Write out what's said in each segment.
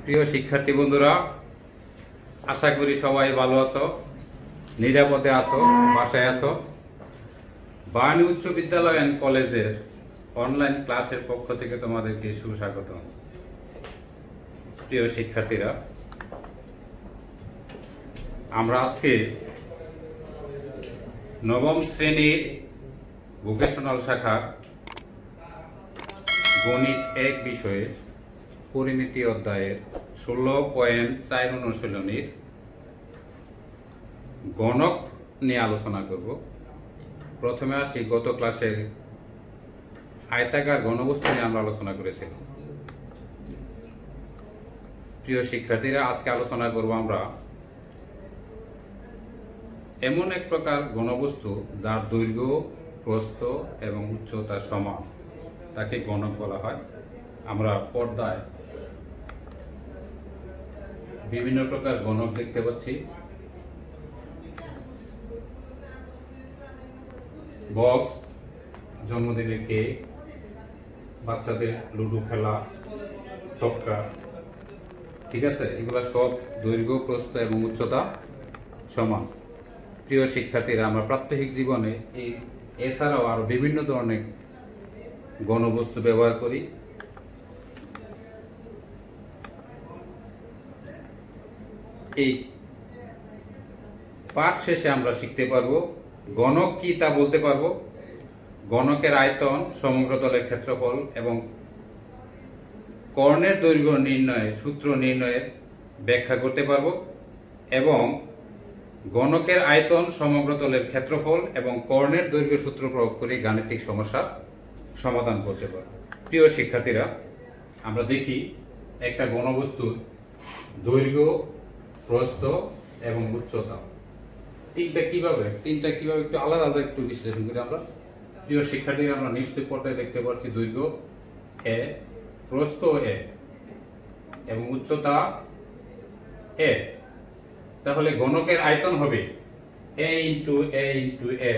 প্রিয় শিক্ষার্থী বন্ধুরা, আশা করি সবাই ভালো আছো, নিরাপদে আছো, বাসায় আছো। বার্নি উচ্চ বিদ্যালয় এন্ড কলেজের অনলাইন ক্লাসের পক্ষ থেকে তোমাদেরকে সুস্বাগত। প্রিয় শিক্ষার্থীরা, আমরা আজকে নবম শ্রেণীর ভোকেশনাল শাখা গণিত 1 বিষয়ে পরিমিতি অধ্যায়ের 16.4 অনুশীলনীর গণক নিয়ে আলোচনা করব। প্রথমে আসি, গত ক্লাসের আয়তাকার ঘনবস্তু নিয়ে আমরা আলোচনা করেছিলাম। প্রিয় শিক্ষার্থীরা, আজকে আলোচনা করব আমরা এমন এক প্রকার ঘনবস্তু যার দৈর্ঘ্য, প্রস্থ এবং উচ্চতা সমান, তাকে গণক বলা হয়। আমরা পর্দায় বিভিন্ন প্রকার গণক দেখতে পাচ্ছি। বক্স, জন্মদিনের কেক, বাচ্চাদের লুডো খেলা, সফটওয়্যার, ঠিক আছে, এগুলা সব দৈর্ঘ্য, প্রস্থ এবং উচ্চতা সমান। প্রিয় শিক্ষার্থীরা, আমরা প্রাত্যহিক জীবনে এছাড়াও আরো বিভিন্ন ধরনের ঘনবস্তু ব্যবহার করি। এই পাঠ শেষে আমরা শিখতে পারবো গণক কি তা বলতে পারবো, গণকের আয়তন, সমগ্র তলের ক্ষেত্রফল এবং কর্ণের দৈর্ঘ্য নির্ণয়ের সূত্র নির্ণয়ের ব্যাখ্যা করতে পারবো, এবং গণকের আয়তন, সমগ্র তলের ক্ষেত্রফল এবং কর্ণের দৈর্ঘ্য সূত্র প্রয়োগ করে গাণিতিক সমস্যার সমাধান করতে পারবো। প্রিয় শিক্ষার্থীরা, আমরা দেখি একটা ঘনবস্তুর দৈর্ঘ্য, প্রস্থ এবং উচ্চতা তিনটা কিভাবে একটু আলাদা আলাদা একটু বিশ্লেষণ করি আমরা। প্রিয় শিক্ষার্থীরা, আমরা নিশ্চয় পর্দায় দেখতে পাচ্ছি দৈর্ঘ্য এ, প্রস্থ এ এবং উচ্চতা এ। তাহলে গণকের আয়তন হবে এ ইন্টু এ ইন্টু এ।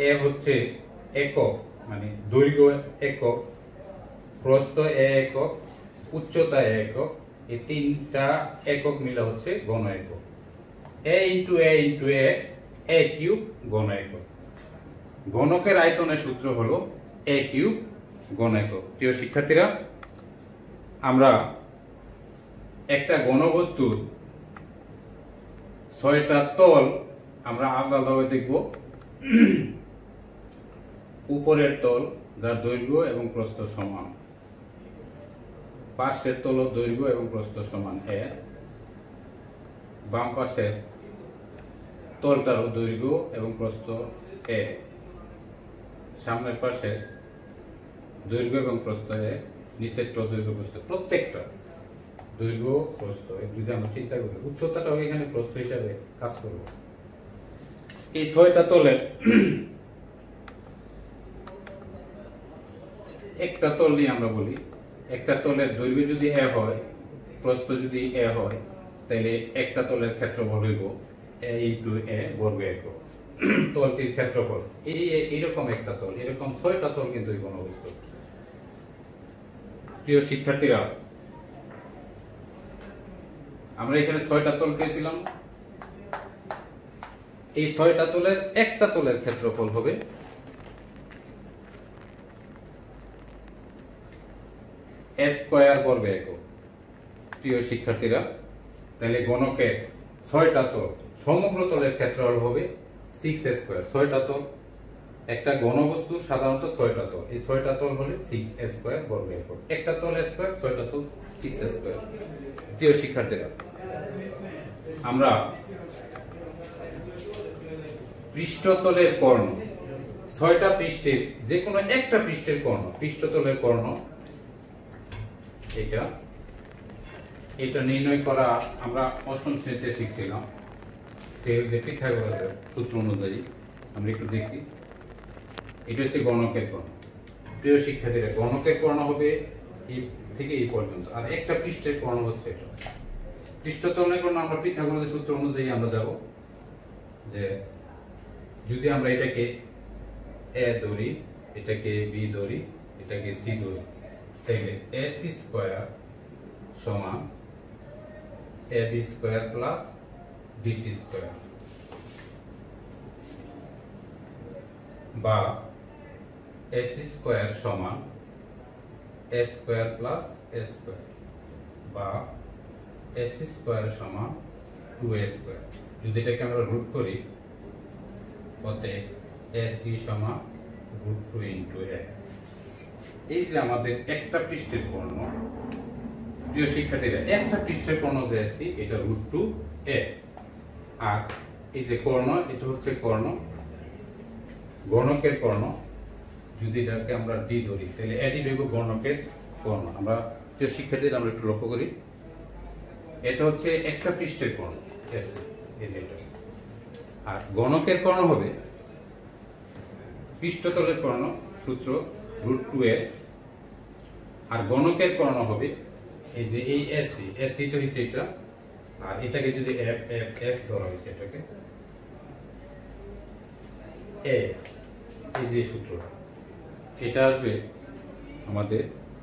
এ হচ্ছে একক, মানে দৈর্ঘ্য একক, প্রস্থ এ একক, উচ্চতা এ একক। এই তিনটা একক মিলে হচ্ছে ঘন একক। এ ইন্টু এ ইন্টু এ কিউব ঘন একক। ঘনকের আয়তনের সূত্র হলো এ কিউব ঘন একক। প্রিয় শিক্ষার্থীরা, আমরা একটা ঘনবস্তুর 6টা তল আমরা আলাদাভাবে দেখব। উপরের তল, যার দৈর্ঘ্য এবং প্রস্থ সমান, পাশের তল দৈর্ঘ্য এবং প্রস্থ সমান এ, বাম পাশের তলটারও দৈর্ঘ্য এবং প্রস্থ এ, সামনের পাশে দৈর্ঘ্য এবং প্রস্থ এ, নিচের দৈর্ঘ্য প্রস্থ, প্রত্যেকটা দৈর্ঘ্য প্রস্থ। যদি আমরা চিন্তা করি, উচ্চতাটাও এখানে প্রস্থ হিসাবে কাজ করবে। এই 6টা তলের একটা তল নিয়ে আমরা বলি, একটা তলের দৈর্ঘ্য যদি এ হয়, প্রস্থ যদি এ হয়, তাহলে একটা তলের ক্ষেত্রফল হইব এ ইন্টু এ বর্গ একক। তলটির ক্ষেত্রফল এইরকম একটা তল, এরকম 6টা তল কিন্তু এই ঘনবস্তু। প্রিয় শিক্ষার্থীরা, আমরা এখানে 6টা তল পেয়েছিলাম। এই 6টা তলের একটা তলের ক্ষেত্রফল হবে এ স্কয়ার বর্গ একক। প্রিয় শিক্ষার্থীরা, তাহলে গণকের 6টা তল, সমগ্র তলের ক্ষেত্রফল হবে 6 স্কয়ার। 6টা তল, একটা ঘনবস্তুর সাধারণত 6টা তল, এই 6টা তল হলে 6 স্কয়ার বর্গ একক। একটা তল স্কয়ার, 6টা তল 6 স্কয়ার। প্রিয় শিক্ষার্থীরা, আমরা পৃষ্ঠতলের কর্ণ, 6টা পৃষ্ঠের যে কোনো একটা পৃষ্ঠের কর্ণ, পৃষ্ঠতলের কর্ণ, এটা নির্ণয় করা আমরা অষ্টম শ্রেণীতে শিখছিলাম। যে পিথাগোরাসের সূত্র অনুযায়ী আমরা একটু দেখি। এটা হচ্ছে গণকের কর্ণ। প্রিয় শিক্ষার্থীরা, গণকের কর্ণ হবে এই থেকে এই পর্যন্ত, আর একটা পৃষ্ঠের কর্ণ হচ্ছে এটা। পৃষ্ঠতলের কর্ণ আমরা পিথাগোরাসের সূত্র অনুযায়ী আমরা যাব যে যদি আমরা এটাকে এ ধরি, এটাকে বি ধরি, এটাকে সি ধরি, তাহলে এসি স্কয়ার সমান ab square plus bc square, বা ac স্কয়ার সমান a square plus a square, বা ac স্কয়ার সমান 2a স্কয়ার। যদি এটাকে আমরা রুট করি অতএব ac সমান √2 × a। এই যে আমাদের একটা পৃষ্ঠের কর্ণ, প্রিয় শিক্ষার্থীরা, একটা পৃষ্ঠের কর্ণ যে ac এটা √2a, আর এই যে কর্ণ এটা হচ্ছে কর্ণ, গণকের কর্ণ। যদি এটাকে আমরা d ধরি তাহলে এটি হইব গণকের কর্ণ। আমরা প্রিয় শিক্ষার্থীরা আমরা একটু লক্ষ্য করি, এটা হচ্ছে একটা পৃষ্ঠের কর্ণ ac, এই যে এটা। আর গণকের কর্ণ হবে পৃষ্ঠতলের কর্ণ, সূত্র √2a, আর গণকের কর্ণ হবে এই যে এই ac টা হইছে এটা, আর এটাকে যদি f ধরা হয়েছে এটাকে a, এই যে সূত্রটা এটা আসবে আমাদের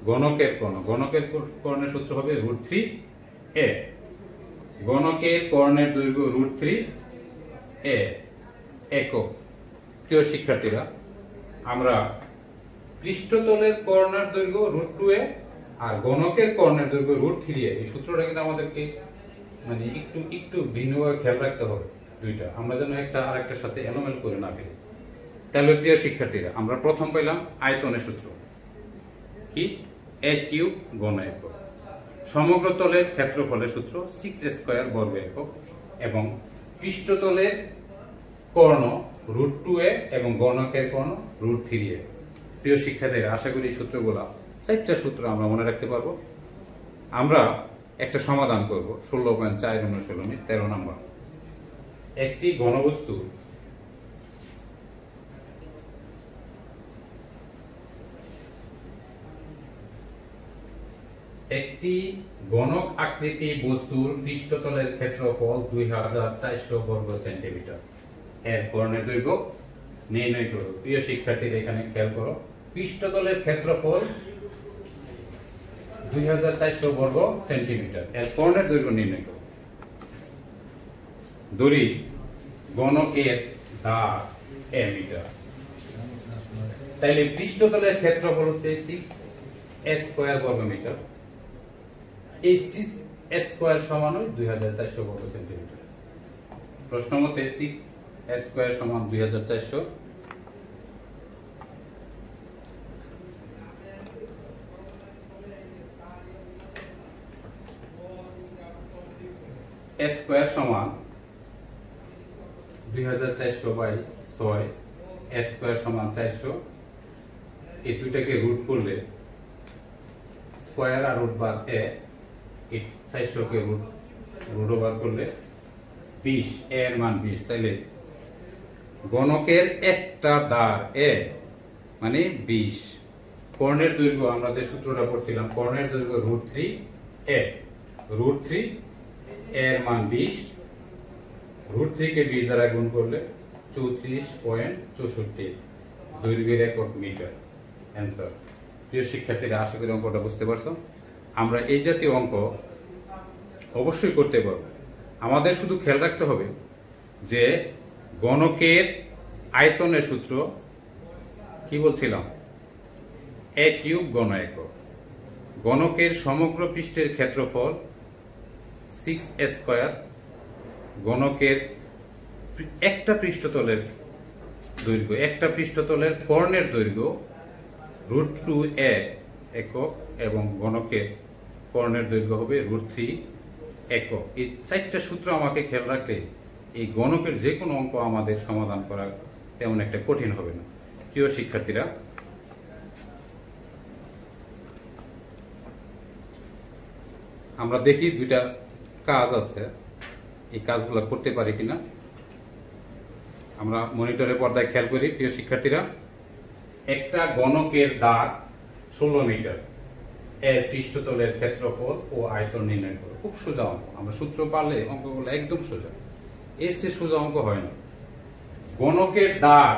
গণকের কর্ণ। গণকের কর্ণের সূত্র হবে √3a। গণকের কর্ণের দৈর্ঘ্য √3a একক। প্রিয় শিক্ষার্থীরা, আমরা পৃষ্ঠতলের কর্ণের দৈর্ঘ্য √2a আর গণকের কর্ণের দৈর্ঘ্য √3a, এই সূত্রটা কিন্তু আমাদেরকে মানে একটু ভিন্নভাবে খেয়াল রাখতে হবে দুইটা, আমরা যেন একটা আরেকটার সাথে এলোমেলো করে না ফেলি। তাহলে প্রিয় শিক্ষার্থীরা, আমরা প্রথম পেলাম আয়তনের সূত্র কি, a³ ঘন একক। সমগ্র তলের ক্ষেত্রফলের সূত্র 6a² বর্গ একক, এবং পৃষ্ঠতলের কর্ণ √2a এবং গণকের কর্ণ √3a। প্রিয় শিক্ষার্থীরা, আশা করি সূত্রগুলা, চারটা সূত্র আমরা মনে রাখতে পারবো। আমরা একটা সমাধান করব 16.4 অনুশীলনী 13 নম্বর। একটি ঘনবস্তু একটি ঘনক আকৃতি বস্তুর পৃষ্ঠতলের ক্ষেত্রফল 2400 বর্গ সেন্টিমিটার, এর কর্ণের দৈর্ঘ্য নির্ণয় করো। প্রিয় শিক্ষার্থীরা, এখানে খেয়াল করো, পৃষ্ঠতলের ক্ষেত্রফল 2400 বর্গ সেন্টিমিটার, এর কর্ণের দৈর্ঘ্য নির্ণয় করো। ধরি গণকের দাগ a মিটার, তাইলে পৃষ্ঠতলের ক্ষেত্রফল হচ্ছে 6a² বর্গ মিটার। এই 6a² সমান 2400 বর্গ সেন্টিমিটার। প্রশ্ন মতে 6a² সমান 2400। a² সমান 2400/6, a² সমান 400। এই দুইটাকে রুট করলে স্কয়ার আর রুট বাদ a, এই 400 কে রুট ওভার করলে 20, এর মান 20। তাইলে গণকের একটা দাঁড় a মানে 20। কর্ণের দৈর্ঘ্য আমরা যে সূত্রটা পড়ছিলাম, কর্ণের দৈর্ঘ্য √3a, √3 এর মান 20, √3 কে 20 দ্বারা গুণ করলে 34.64 দৈর্ঘ্যের একক মিটার। অ্যান্সার। প্রিয় শিক্ষার্থীরা, আশা করি অঙ্কটা বুঝতে পারছো। আমরা এই জাতীয় অঙ্ক অবশ্যই করতে পারবো। আমাদের শুধু খেয়াল রাখতে হবে যে গণকের আয়তনের সূত্র কি বলছিলাম, a³ ঘন একক। গণকের সমগ্র পৃষ্ঠের ক্ষেত্রফল 6a²। গণকের একটা পৃষ্ঠতলের দৈর্ঘ্য, একটা পৃষ্ঠতলের কর্ণের দৈর্ঘ্য √2a একক, এবং গণকের কর্ণের দৈর্ঘ্য হবে √3 একক। এই চারটা সূত্র আমাকে খেয়াল রাখলে এই গণকের যে কোনো অঙ্ক আমাদের সমাধান করা তেমন একটা কঠিন হবে না। প্রিয় শিক্ষার্থীরা, আমরা দেখি দুইটা কাজ আছে, এই কাজগুলো করতে পারি কিনা। আমরা মনিটরের পর্দায় খেয়াল করি। প্রিয় শিক্ষার্থীরা, একটা গণকের দাগ 16 মিটার, এর পৃষ্ঠতলের ক্ষেত্রফল ও আয়তন নির্ণয় করো। খুব সোজা অঙ্ক, আমরা সূত্র পারলে অঙ্কগুলো একদম সোজা, এর চেয়ে সোজা অঙ্ক হয় না। গণকের দাগ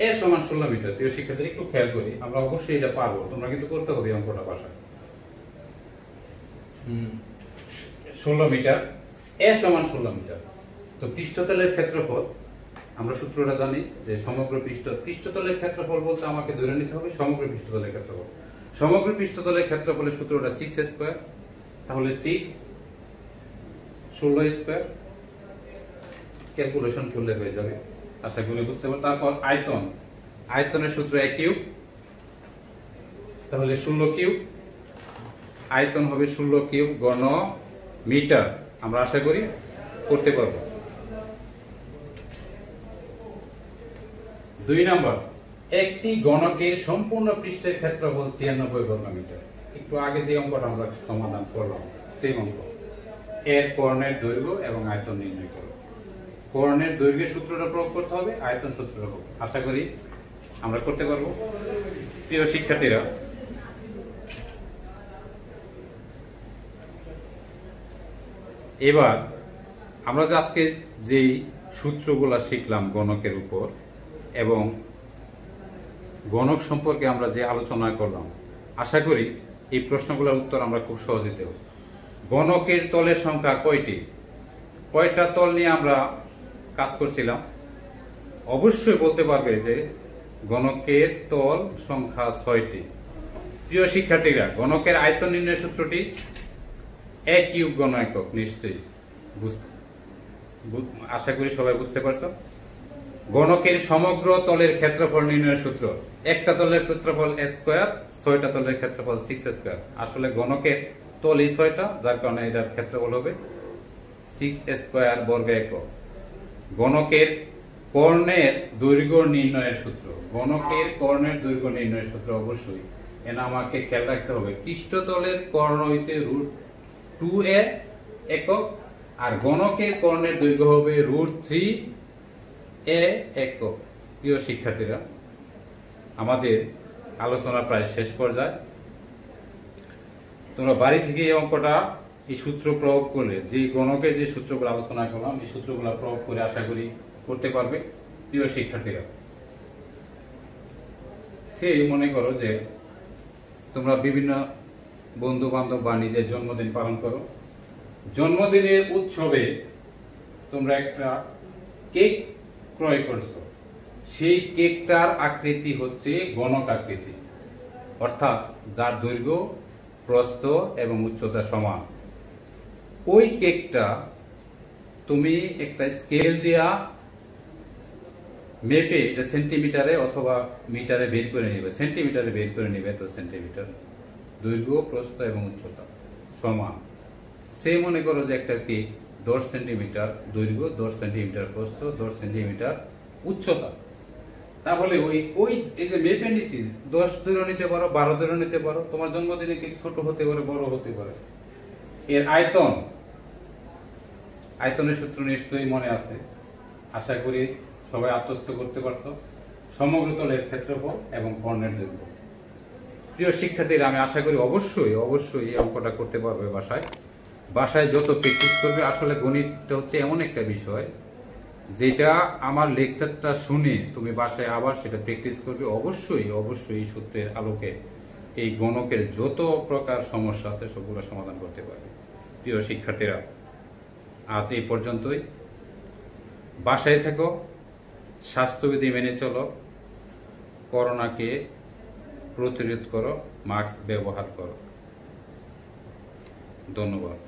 এর সমান 16 মিটার। প্রিয় শিক্ষার্থীরা, একটু খেয়াল করি, আমরা অবশ্যই এটা পারবো, তোমরা কিন্তু করতে হবে অঙ্কটা বাসায়। 16 মিটার, এ সমান 16 মিটার। তো পৃষ্ঠতলের ক্ষেত্রফল আমরা সূত্রটা জানি যে সমগ্র পৃষ্ঠতলের ক্ষেত্রফল বলতে আমাকে ধরে নিতে হবে সমগ্র পৃষ্ঠতলের ক্ষেত্রফল। সমগ্র পৃষ্ঠতলের ক্ষেত্রফলের সূত্রটা 6 স্কয়ার, তাহলে 6 16 স্কয়ার, ক্যালকুলেশন করলে হয়ে যাবে, আশা করি বুঝতে পারো। তারপর আয়তনের সূত্র a কিউব, তাহলে 16 কিউব, আয়তন হবে 16 কিউব ঘন মিটার, আমরা আশা করি করতে পারবো। 2 নম্বর, একটি ঘনকের সম্পূর্ণ পৃষ্ঠের ক্ষেত্রফল 96 বর্গ মিটার। একটু আগে যে অঙ্কটা আমরা সমাধান করলাম সেই অঙ্ক, এর কর্ণের দৈর্ঘ্য এবং আয়তন নির্ণয় করো। কর্ণের দৈর্ঘ্যের সূত্রটা প্রয়োগ করতে হবে, আয়তন সূত্রটা প্রয়োগ, আশা করি আমরা করতে পারবো। প্রিয় শিক্ষার্থীরা, এবার আমরা যে আজকে যেই সূত্রগুলা শিখলাম গণকের উপর এবং গণক সম্পর্কে আমরা যে আলোচনা করলাম, আশা করি এই প্রশ্নগুলোর উত্তর আমরা খুব সহজে দেব। গণকের তলের সংখ্যা কয়টা তল নিয়ে আমরা কাজ করছিলাম? অবশ্যই বলতে পারবে যে গণকের তল সংখ্যা 6টি। প্রিয় শিক্ষার্থীরা, গণকের আয়তন নির্ণয়ের সূত্রটি a কিউব ঘন একক, নিশ্চয়ই আশা করি সবাই বুঝতে পারছো। গণকের সমগ্র তলের ক্ষেত্রফল নির্ণয়ের সূত্র, একটা তলের ক্ষেত্রফল a স্কয়ার, 6টা তলের ক্ষেত্রফল 6 স্কয়ার। আসলে গণকের তলই 6টা, যার কারণে এটার ক্ষেত্রফল হবে 6 স্কয়ার বর্গ একক। গণকের কর্ণের দৈর্ঘ্য নির্ণয়ের সূত্র, গণকের কর্ণের দৈর্ঘ্য নির্ণয়ের সূত্র অবশ্যই এনা আমাকে খেয়াল রাখতে হবে। পৃষ্ঠতলের কর্ণ হইছে √2a একক, আর গণকের কর্ণের দৈর্ঘ্য হবে √3a একক। প্রিয় শিক্ষার্থীরা, আমাদের আলোচনা প্রায় শেষ পর্যায়ে। তোমরা বাড়ি থেকে এই অঙ্কটা, এই সূত্র প্রয়োগ করলে, যে গণকের যে সূত্রগুলো আলোচনা করলাম এই সূত্রগুলো প্রয়োগ করে আশা করি করতে পারবে। প্রিয় শিক্ষার্থীরা, সেই মনে করো যে তোমরা বিভিন্ন বন্ধু বান্ধব বা নিজের জন্মদিন পালন করো, জন্মদিনের উৎসবে তোমরা একটা কেক ক্রয় করছো, সেই কেকটার আকৃতি হচ্ছে গণক আকৃতি, অর্থাৎ যার দৈর্ঘ্য প্রস্থ এবং উচ্চতা সমান। ওই কেকটা তুমি একটা স্কেল দিয়া মেপে এটা সেন্টিমিটারে অথবা মিটারে বের করে নিবে, সেন্টিমিটারে বের করে নিবে, তো সেন্টিমিটার দৈর্ঘ্য প্রস্থ এবং উচ্চতা সমান। সে মনে করো যে একটা কেক 10 সেন্টিমিটার দৈর্ঘ্য, 10 সেন্টিমিটার প্রস্থ, 10 সেন্টিমিটার উচ্চতা, তাহলে ওই এই যে মেপে নিছি 10 ধরে নিতে পারো, 12 ধরে নিতে পারো। তোমার জন্মদিনে কেক ছোট হতে পারে, বড় হতে পারে। এর আয়তনের সূত্র নিশ্চয়ই মনে আছে, আশা করি সবাই আত্মস্থ করতে পারছো। সমগ্র তলের ক্ষেত্রফল এবং কর্ণের দৈর্ঘ্য। প্রিয় শিক্ষার্থীরা, আমি আশা করি অবশ্যই এই অঙ্কটা করতে পারবে বাসায় যত প্র্যাকটিস করবে। আসলে গণিতটা হচ্ছে এমন একটা বিষয় যেটা আমার লেকচারটা শুনে তুমি বাসায় আবার সেটা প্র্যাকটিস করবে। অবশ্যই এই সূত্রের আলোকে এই গণকের যত প্রকার সমস্যা আছে সবগুলো সমাধান করতে পারবে। প্রিয় শিক্ষার্থীরা, আজ এই পর্যন্তই। বাসায় থেকো, স্বাস্থ্যবিধি মেনে চলো, করোনাকে প্রতিরোধ করো, মাস্ক ব্যবহার করো। ধন্যবাদ।